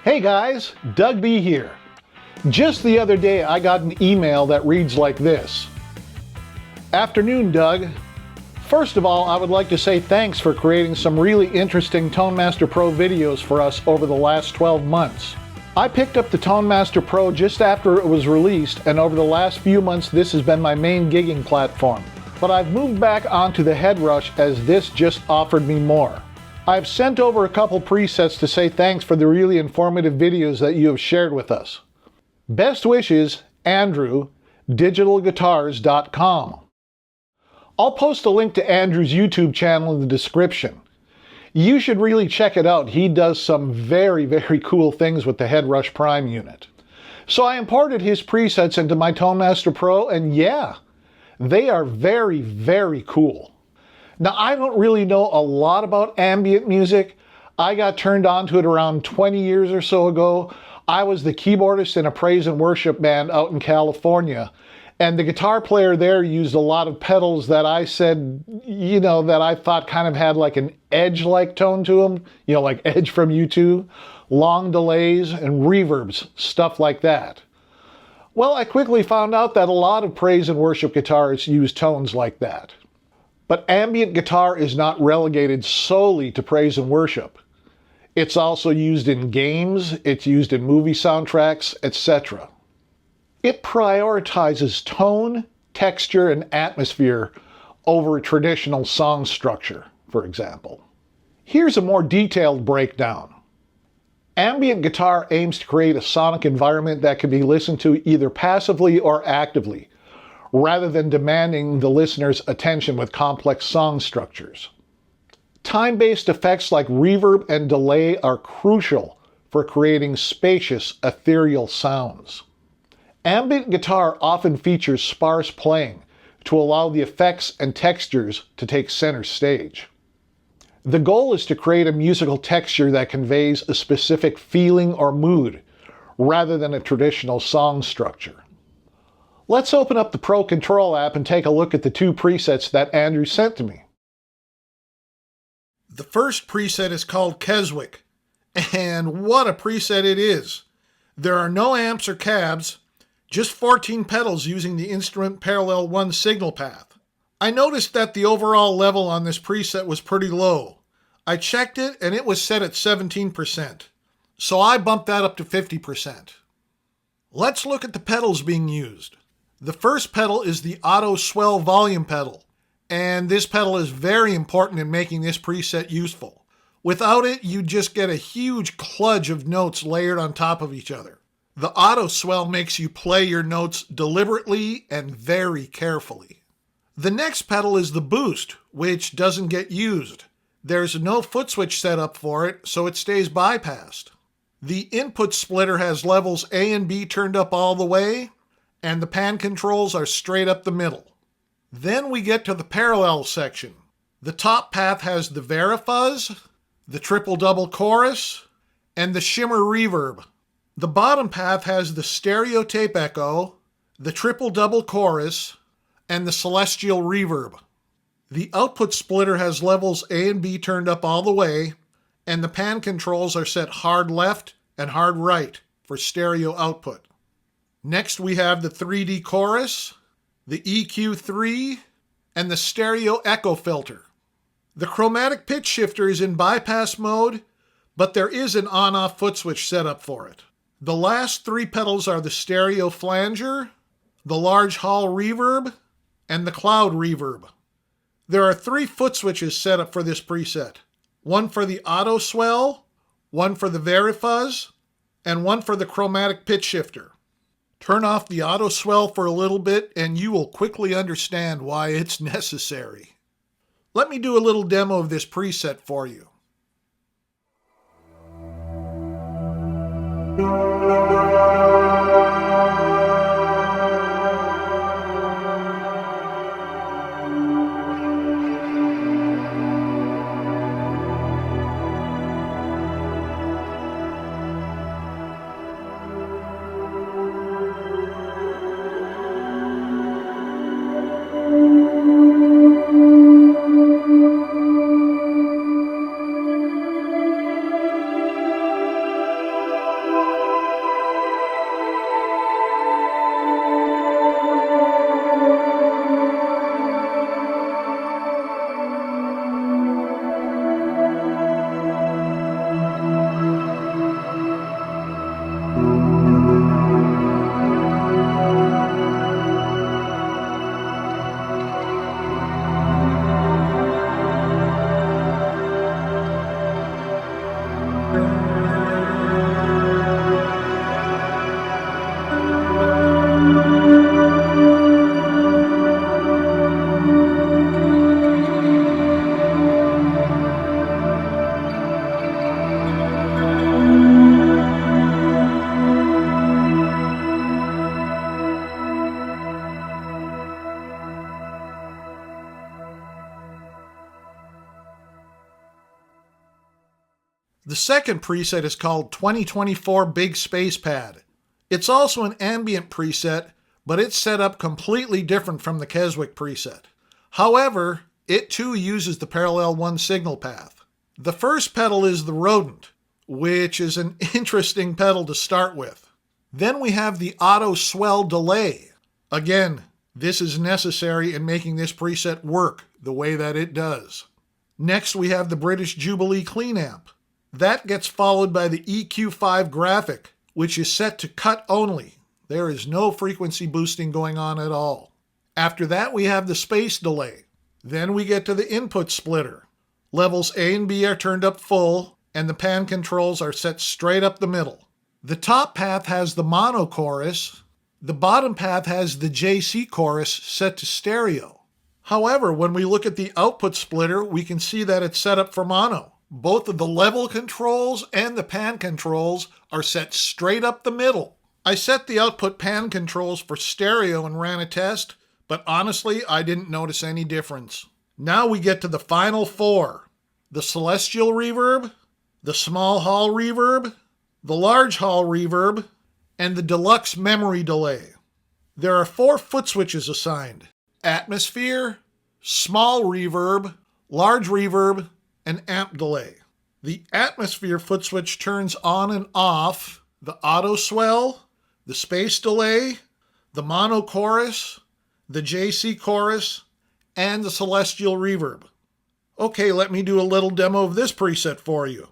Hey guys, Doug B here. Just the other day I got an email that reads like this. Afternoon, Doug. First of all, I would like to say thanks for creating some really interesting Tone Master Pro videos for us over the last 12 months. I picked up the Tone Master Pro just after it was released, and over the last few months this has been my main gigging platform. But I've moved back onto the Headrush as this just offered me more. I've sent over a couple presets to say thanks for the really informative videos that you have shared with us. Best wishes, Andrew, digitalguitars.com. I'll post a link to Andrew's YouTube channel in the description. You should really check it out. He does some very cool things with the Headrush Prime unit. So I imported his presets into my Tone Master Pro, and yeah, they are very cool. Now, I don't really know a lot about ambient music. I got turned on to it around 20 years or so ago. I was the keyboardist in a praise and worship band out in California, and the guitar player there used a lot of pedals that I said, that I thought kind of had like an Edge-like tone to them, like Edge from U2, long delays and reverbs, stuff like that. Well, I quickly found out that a lot of praise and worship guitarists use tones like that. But ambient guitar is not relegated solely to praise and worship. It's also used in games, it's used in movie soundtracks, etc. It prioritizes tone, texture, and atmosphere over a traditional song structure, for example. Here's a more detailed breakdown. Ambient guitar aims to create a sonic environment that can be listened to either passively or actively, rather than demanding the listener's attention with complex song structures. Time-based effects like reverb and delay are crucial for creating spacious, ethereal sounds. Ambient guitar often features sparse playing to allow the effects and textures to take center stage. The goal is to create a musical texture that conveys a specific feeling or mood, rather than a traditional song structure. Let's open up the Pro Control app and take a look at the two presets that Andrew sent to me. The first preset is called Kezwick, and what a preset it is. There are no amps or cabs, just 14 pedals using the instrument parallel 1 signal path. I noticed that the overall level on this preset was pretty low. I checked it and it was set at 17%, so I bumped that up to 50%. Let's look at the pedals being used. The first pedal is the Auto Swell volume pedal, and this pedal is very important in making this preset useful. Without it, you just get a huge kludge of notes layered on top of each other. The Auto Swell makes you play your notes deliberately and very carefully. The next pedal is the Boost, which doesn't get used. There's no foot switch set up for it, so it stays bypassed. The input splitter has levels A and B turned up all the way, and the pan controls are straight up the middle. Then we get to the parallel section. The top path has the Verifuzz, the triple-double chorus, and the shimmer reverb. The bottom path has the stereo tape echo, the triple-double chorus, and the celestial reverb. The output splitter has levels A and B turned up all the way, and the pan controls are set hard left and hard right for stereo output. Next we have the 3D chorus, the EQ3, and the stereo echo filter. The chromatic pitch shifter is in bypass mode, but there is an on-off foot switch set up for it. The last three pedals are the stereo flanger, the large hall reverb, and the cloud reverb. There are 3 foot switches set up for this preset. One for the Auto Swell, one for the Verifuzz, and one for the chromatic pitch shifter. Turn off the Auto Swell for a little bit and you will quickly understand why it's necessary. Let me do a little demo of this preset for you. The second preset is called 2024 Big Space Pad. It's also an ambient preset, but it's set up completely different from the Kezwick preset. However, it too uses the parallel 1 signal path. The first pedal is the Rodent, which is an interesting pedal to start with. Then we have the Auto Swell Delay. Again, this is necessary in making this preset work the way that it does. Next we have the British Jubilee Clean Amp. That gets followed by the EQ5 Graphic, which is set to cut only. There is no frequency boosting going on at all. After that we have the Space Delay. Then we get to the Input Splitter. Levels A and B are turned up full, and the pan controls are set straight up the middle. The top path has the mono chorus. The bottom path has the JC chorus set to stereo. However, when we look at the output splitter, we can see that it's set up for mono. Both of the level controls and the pan controls are set straight up the middle. I set the output pan controls for stereo and ran a test, but honestly, I didn't notice any difference. Now we get to the final four: the Celestial Reverb, the Small Hall Reverb, the Large Hall Reverb, and the Deluxe Memory Delay. There are 4 foot switches assigned: Atmosphere, Small Reverb, Large Reverb, and Amp Delay. The Atmosphere foot switch turns on and off the Auto Swell, the Space Delay, the Mono Chorus, the JC Chorus, and the Celestial Reverb. Okay, let me do a little demo of this preset for you.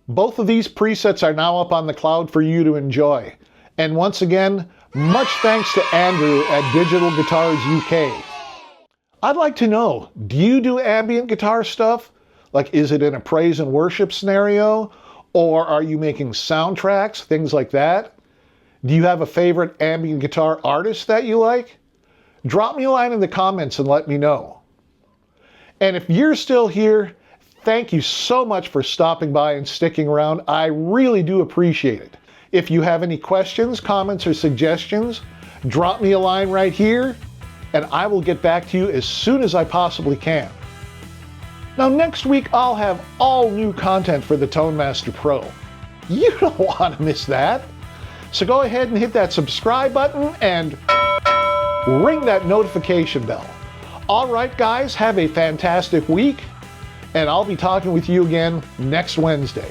Both of these presets are now up on the cloud for you to enjoy. And once again, much thanks to Andrew at Digital Guitars UK. I'd like to know, do you do ambient guitar stuff? Like, is it in a praise and worship scenario? Or are you making soundtracks, things like that? Do you have a favorite ambient guitar artist that you like? Drop me a line in the comments and let me know. And if you're still here, thank you so much for stopping by and sticking around. I really do appreciate it. If you have any questions, comments, or suggestions, drop me a line right here, and I will get back to you as soon as I possibly can. Now next week, I'll have all new content for the Tone Master Pro. You don't want to miss that. So go ahead and hit that subscribe button and ring that notification bell. All right, guys, have a fantastic week, and I'll be talking with you again next Wednesday.